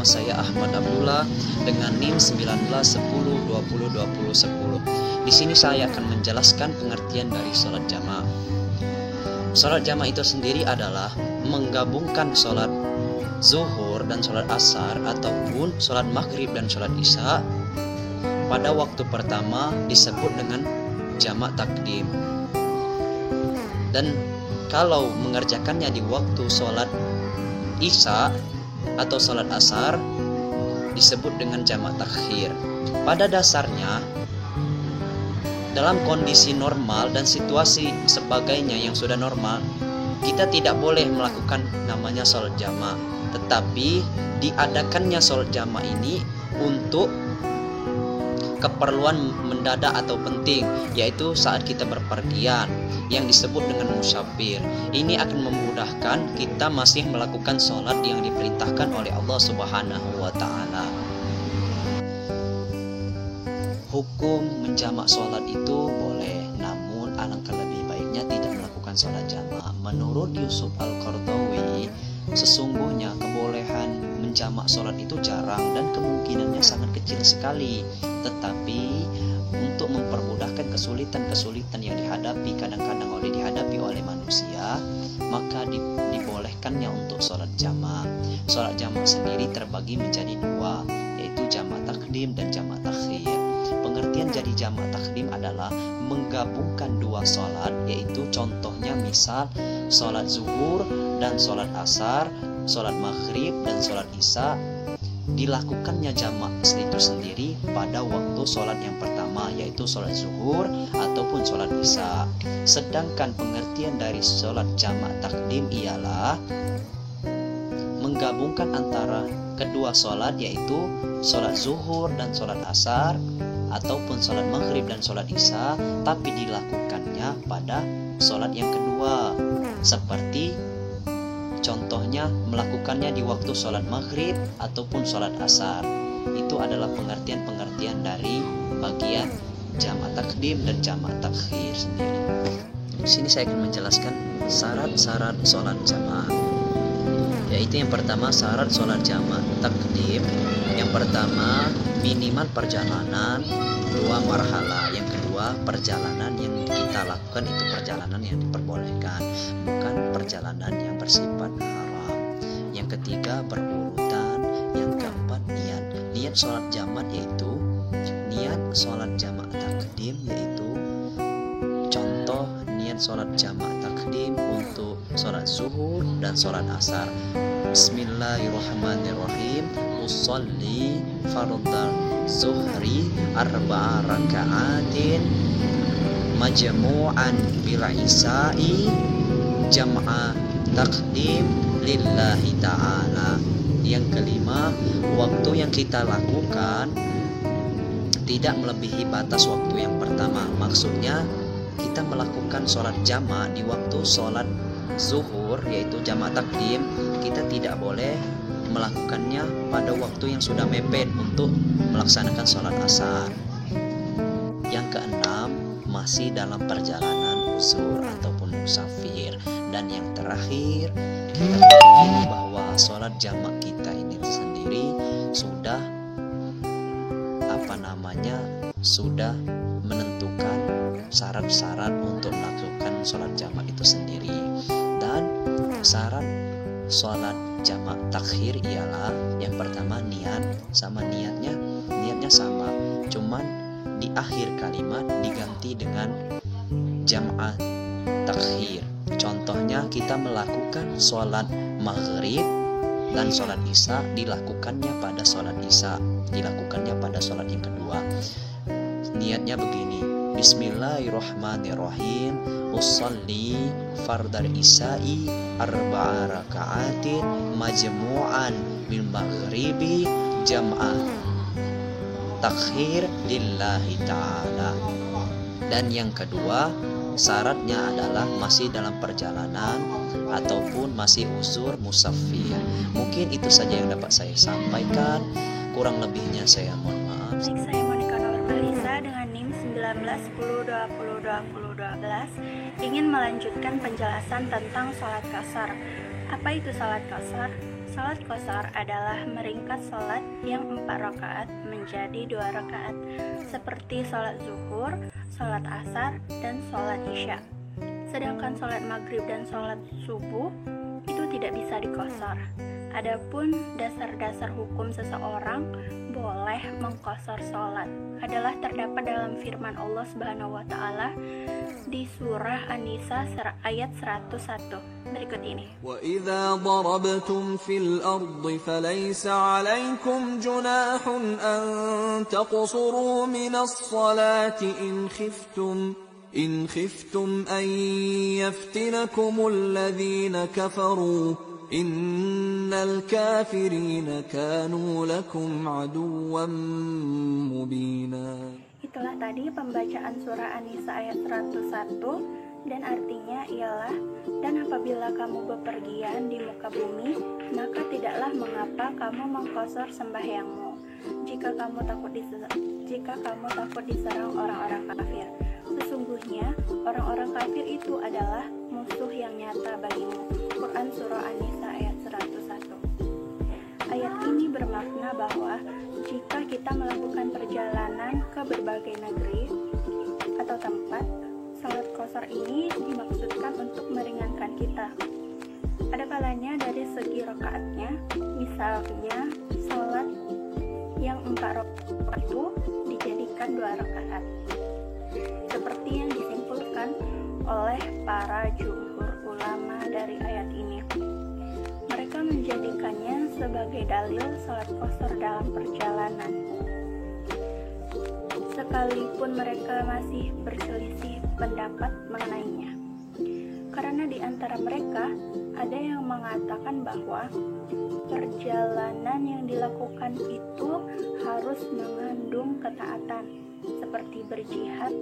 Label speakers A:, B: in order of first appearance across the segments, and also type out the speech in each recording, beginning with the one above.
A: saya Ahmad Abdullah dengan NIM 1910202010. Di sini saya akan menjelaskan pengertian dari sholat jamaah. Sholat jamaah itu sendiri adalah menggabungkan sholat zuhur dan sholat asar ataupun sholat maghrib dan sholat isya pada waktu pertama disebut dengan jamak takdim. Dan kalau mengerjakannya di waktu sholat isya atau sholat asar disebut dengan jamak takhir. Pada dasarnya dalam kondisi normal dan situasi sebagainya yang sudah normal, kita tidak boleh melakukan namanya sholat jamak. Tetapi diadakannya sholat jamak ini untuk keperluan mendadak atau penting, yaitu saat kita berpergian yang disebut dengan musafir. Ini akan memudahkan kita masih melakukan sholat yang diperintahkan oleh Allah Subhanahu wa Ta'ala. Hukum menjamak sholat itu boleh, namun alangkah lebih baiknya tidak melakukan sholat jamak. Menurut Yusuf Al-Qaradawi, sesungguhnya kebolehan menjamak sholat itu jarang dan kemungkinannya sangat kecil sekali. Tetapi untuk mempermudahkan kesulitan-kesulitan yang kadang-kadang dihadapi oleh manusia, maka dibolehkannya untuk sholat jamak. Sholat jamak sendiri terbagi menjadi dua, yaitu jamak takdim dan jamak takhir. Pengertian jadi jamak takdim adalah menggabungkan dua sholat, yaitu contohnya misal sholat zuhur dan sholat asar, sholat maghrib dan sholat isya, dilakukannya jamak itu sendiri pada waktu sholat yang pertama, yaitu sholat zuhur ataupun sholat isya. Sedangkan pengertian dari sholat jamak takdim ialah menggabungkan antara kedua sholat, yaitu sholat zuhur dan sholat asar ataupun sholat maghrib dan sholat isya, tapi dilakukannya pada sholat yang kedua. Seperti contohnya melakukannya di waktu sholat maghrib ataupun sholat asar. Itu adalah pengertian-pengertian dari bagian jamak takdim dan jamak takhir sendiri. Di sini saya akan menjelaskan syarat-syarat sholat jamaah. Yaitu yang pertama syarat sholat jamak takdim. Yang pertama minimal perjalanan 2 marhala. Yang kedua perjalanan yang kita lakukan itu perjalanan yang diperbolehkan, bukan perjalanan yang bersifat haram. Yang ketiga berurutan. Yang keempat niat sholat jamak, yaitu niat sholat jamak takdim, yaitu contoh niat sholat jamak takdim untuk sholat zuhur dan sholat asar. Bismillahirrahmanirrahim. Usolli fardal zuhri 4 raka'atin majmu'an bil isya'i jam'a takdim lillahi ta'ala. Yang kelima, waktu yang kita lakukan tidak melebihi batas waktu yang pertama. Maksudnya kita melakukan sholat jamak di waktu sholat zuhur, yaitu jamak takdim, kita tidak boleh melakukannya pada waktu yang sudah mepet untuk melaksanakan sholat asar. Yang keenam, masih dalam perjalanan uzur ataupun musafir. Dan yang terakhir, kita meyakini bahwa sholat jamak kita ini sendiri sudah menentukan syarat-syarat untuk melakukan sholat jamak itu sendiri. Dan syarat sholat jamak takhir ialah yang pertama niatnya sama, cuman di akhir kalimat diganti dengan jamak takhir. Contohnya kita melakukan sholat maghrib dan sholat isya, dilakukannya pada sholat yang kedua. Niatnya begini: Bismillahirrahmanirrahim. Usolli fardal isya'i 4 raka'atin majmu'an bil maghribi jam'a takhir lillahi ta'ala. Dan yang kedua, syaratnya adalah masih dalam perjalanan ataupun masih uzur musafir. Mungkin itu saja yang dapat saya sampaikan. Kurang lebihnya saya mohon maaf.
B: Saya Monika Nurmalisa dengan NIM 1910202012 ingin melanjutkan penjelasan tentang sholat qasar. Apa itu sholat qasar? Salat qasar adalah meringkas salat yang 4 rakaat menjadi 2 rakaat, seperti salat zuhur, salat asar, dan salat isya. Sedangkan salat maghrib dan salat subuh itu tidak bisa diqasar. Adapun dasar-dasar hukum seseorang boleh mengqasar salat adalah terdapat dalam firman Allah Subhanahu wa taala di surah An-Nisa ayat 101 berikut ini.
C: وَإِذَا ضَرَبْتُمْ فِي الْأَرْضِ فَلَيْسَ عَلَيْكُمْ جُنَاحٌ أَن تَقْصُرُوا مِنَ الصَّلَاةِ إِنْ خِفْتُمْ أَن يَفْتِنَكُمُ الَّذِينَ كَفَرُوا إِنَّ الْكَافِرِينَ كَانُوا لَكُمْ عَدُوًّا مُبِينًا.
B: Itulah tadi pembacaan surah An-Nisa ayat 101 dan artinya ialah, dan apabila kamu bepergian di muka bumi, maka tidaklah mengapa kamu mengqasar sembahyangmu jika kamu takut diserang orang-orang kafir. Sesungguhnya orang-orang kafir itu adalah musuh yang nyata bagimu. Quran surah An-Nisa ayat 101. Ayat ini bermakna bahwa jika kita melakukan perjalanan ke berbagai negeri atau tempat, salat qasar ini dimaksudkan untuk meringankan kita. Ada kalanya dari segi rakaatnya, misalnya salat yang 4 rakaat itu dijadikan 2 rakaat. Seperti yang disimpulkan oleh para jumhur ulama dari ayat ini. Mereka menjadikannya sebagai dalil salat qasar dalam perjalanan. Sekalipun mereka masih berselisih pendapat mengenainya. Karena di antara mereka ada yang mengatakan bahwa perjalanan yang dilakukan itu harus mengandung ketaatan, seperti berjihad,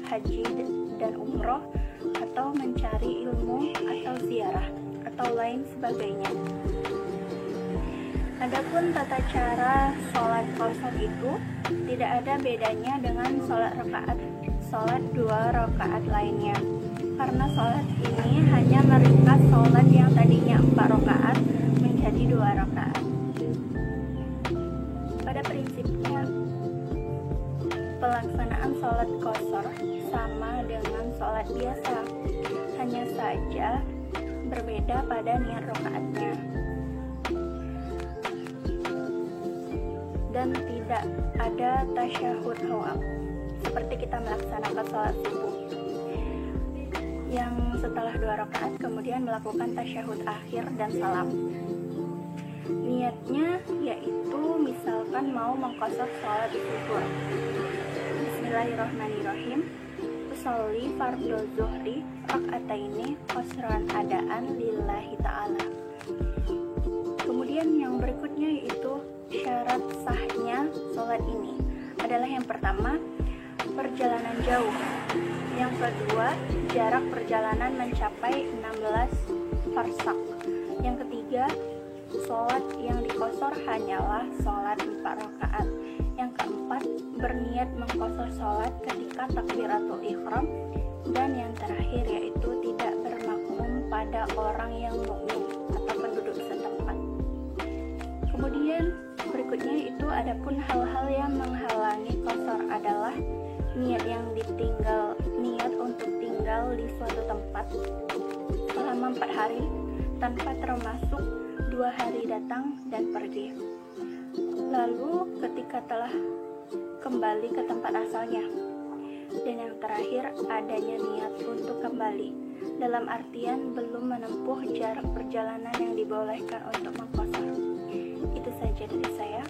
B: haji dan umroh, atau mencari ilmu atau ziarah atau lain sebagainya. Adapun tata cara sholat qasar itu tidak ada bedanya dengan sholat 2 rakaat lainnya, karena sholat ini hanya meringkas sholat yang tadinya 4 rakaat menjadi 2 rakaat. Pada prinsipnya, pelaksanaan sholat qasar sama dengan sholat biasa, hanya saja berbeda pada niat rakaatnya. Dan tidak ada tasyahud awal seperti kita melaksanakan sholat subuh yang setelah 2 rakaat kemudian melakukan tasyahud akhir dan salam. Niatnya yaitu misalkan mau mengqasar sholat zuhur. Bismillahirrahmanirrahim. Usolli fardhu zuhri rak'ataini qasran adaan lillahi ta'ala. Kemudian yang berikutnya yaitu syarat sahnya sholat ini adalah yang pertama, perjalanan jauh. Yang kedua, jarak perjalanan mencapai 16 farsak. Yang ketiga, sholat yang diqasar hanyalah sholat 4 rakaat. Yang keempat, berniat mengqasar sholat ketika takbiratul ihram. Dan yang terakhir yaitu tidak bermakmum pada orang yang mukmin atau penduduk setempat. Kemudian berikutnya itu adapun hal-hal yang menghalangi qasar adalah niat untuk tinggal di suatu tempat selama 4 hari tanpa termasuk 2 hari datang dan pergi. Lalu ketika telah kembali ke tempat asalnya. Dan yang terakhir adanya niat untuk kembali, dalam artian belum menempuh jarak perjalanan yang dibolehkan untuk mengqasar. Itu saja dari saya.